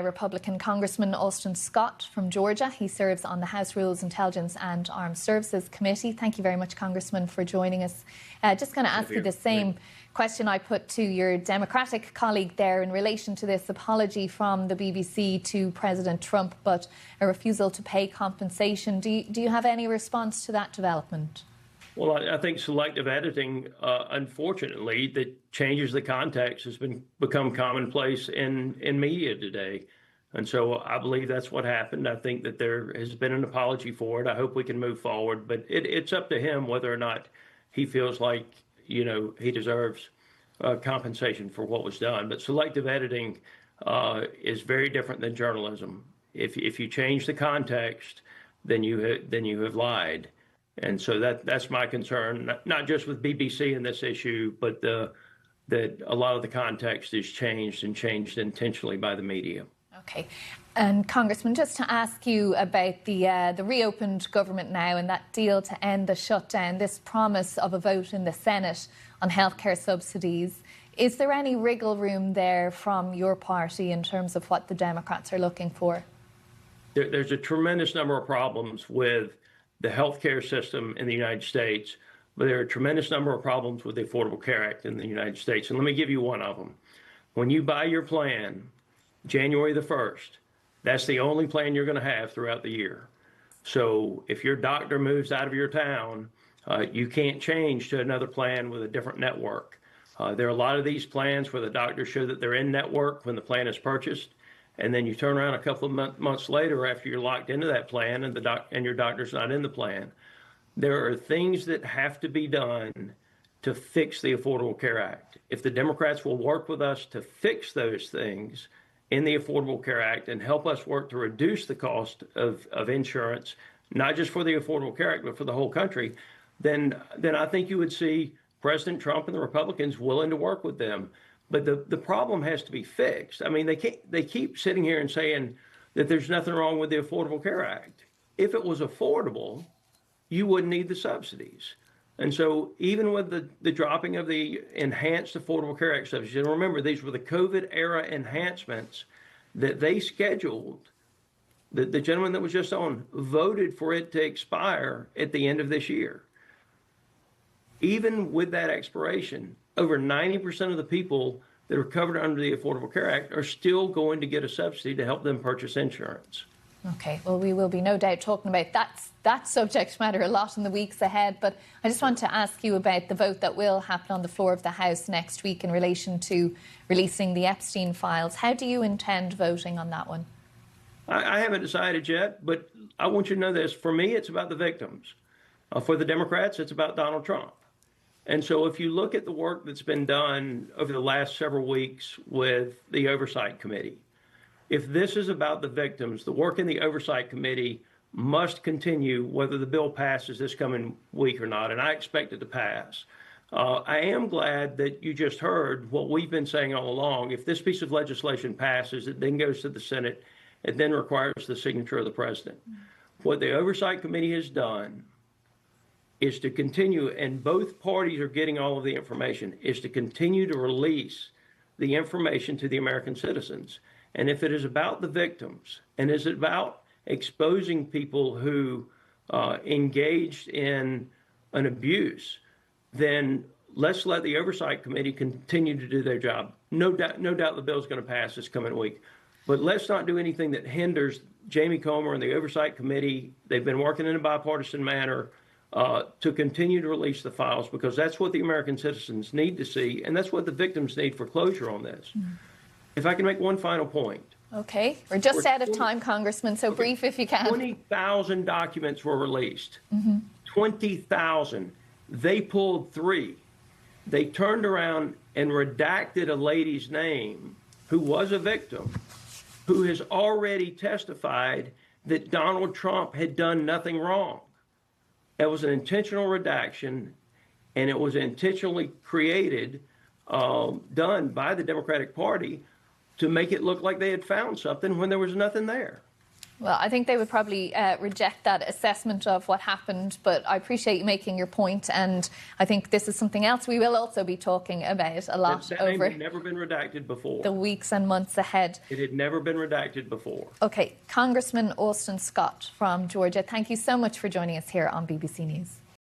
Republican Congressman Alston Scott from Georgia. He serves on the House Rules, Intelligence and Armed Services Committee. Thank you very much, Congressman, for joining us. Just going to ask you the same question I put to your Democratic colleague there in relation to this apology from the BBC to President Trump, but a refusal to pay compensation. Do you have any response to that development? Well, I think selective editing, unfortunately, that changes the context has become commonplace in media today. And so I believe that's what happened. I think that there has been an apology for it. I hope we can move forward. But it's up to him whether or not he feels like, he deserves compensation for what was done. But selective editing is very different than journalism. If you change the context, then you have lied. And so that's my concern, not just with BBC in this issue, but that a lot of the context is changed and changed intentionally by the media. Okay. And Congressman, just to ask you about the reopened government now and that deal to end the shutdown, this promise of a vote in the Senate on healthcare subsidies, is there any wriggle room there from your party in terms of what the Democrats are looking for? There's a tremendous number of problems with the healthcare system in the United States, but there are a tremendous number of problems with the Affordable Care Act in the United States. And let me give you one of them. When you buy your plan, January the 1st, that's the only plan you're going to have throughout the year. So if your doctor moves out of your town, you can't change to another plan with a different network. There are a lot of these plans where the doctors show that they're in network when the plan is purchased. And then you turn around a couple of months later after you're locked into that plan and your doctor's not in the plan. There are things that have to be done to fix the Affordable Care Act. If the Democrats will work with us to fix those things in the Affordable Care Act and help us work to reduce the cost of insurance, not just for the Affordable Care Act, but for the whole country, then I think you would see President Trump and the Republicans willing to work with them. But the problem has to be fixed. I mean, they keep sitting here and saying that there's nothing wrong with the Affordable Care Act. If it was affordable, you wouldn't need the subsidies. And so even with the dropping of the enhanced Affordable Care Act subsidies, and remember, these were the COVID era enhancements that they scheduled. The gentleman that was just on voted for it to expire at the end of this year. Even with that expiration, over 90% of the people that are covered under the Affordable Care Act are still going to get a subsidy to help them purchase insurance. Okay, well, we will be no doubt talking about that subject matter a lot in the weeks ahead. But I just want to ask you about the vote that will happen on the floor of the House next week in relation to releasing the Epstein files. How do you intend voting on that one? I haven't decided yet, but I want you to know this. For me, it's about the victims. For the Democrats, it's about Donald Trump. And so if you look at the work that's been done over the last several weeks with the Oversight Committee, if this is about the victims, the work in the Oversight Committee must continue whether the bill passes this coming week or not, and I expect it to pass. I am glad that you just heard what we've been saying all along. If this piece of legislation passes, it then goes to the Senate, it then requires the signature of the president. What the Oversight Committee has done is to continue, and both parties are getting all of the information, is to continue to release the information to the American citizens. And if it is about the victims, and is it about exposing people who engaged in an abuse, then let's let the Oversight Committee continue to do their job. No doubt the bill is going to pass this coming week. But let's not do anything that hinders Jamie Comer and the Oversight Committee. They've been working in a bipartisan manner to continue to release the files, because that's what the American citizens need to see, and that's what the victims need for closure on this. If I can make one final point. Okay, we're just out of time, Congressman, so brief if you can. 20,000 documents were released. 20,000. They pulled 3. They turned around and redacted a lady's name who was a victim, who has already testified that Donald Trump had done nothing wrong. It was an intentional redaction, and it was intentionally created, done by the Democratic Party to make it look like they had found something when there was nothing there. Well, I think they would probably reject that assessment of what happened, but I appreciate you making your point, and I think this is something else we will also be talking about a lot That over name had never been redacted before. the weeks and months ahead. It had never been redacted before. Okay, Congressman Austin Scott from Georgia, thank you so much for joining us here on BBC News.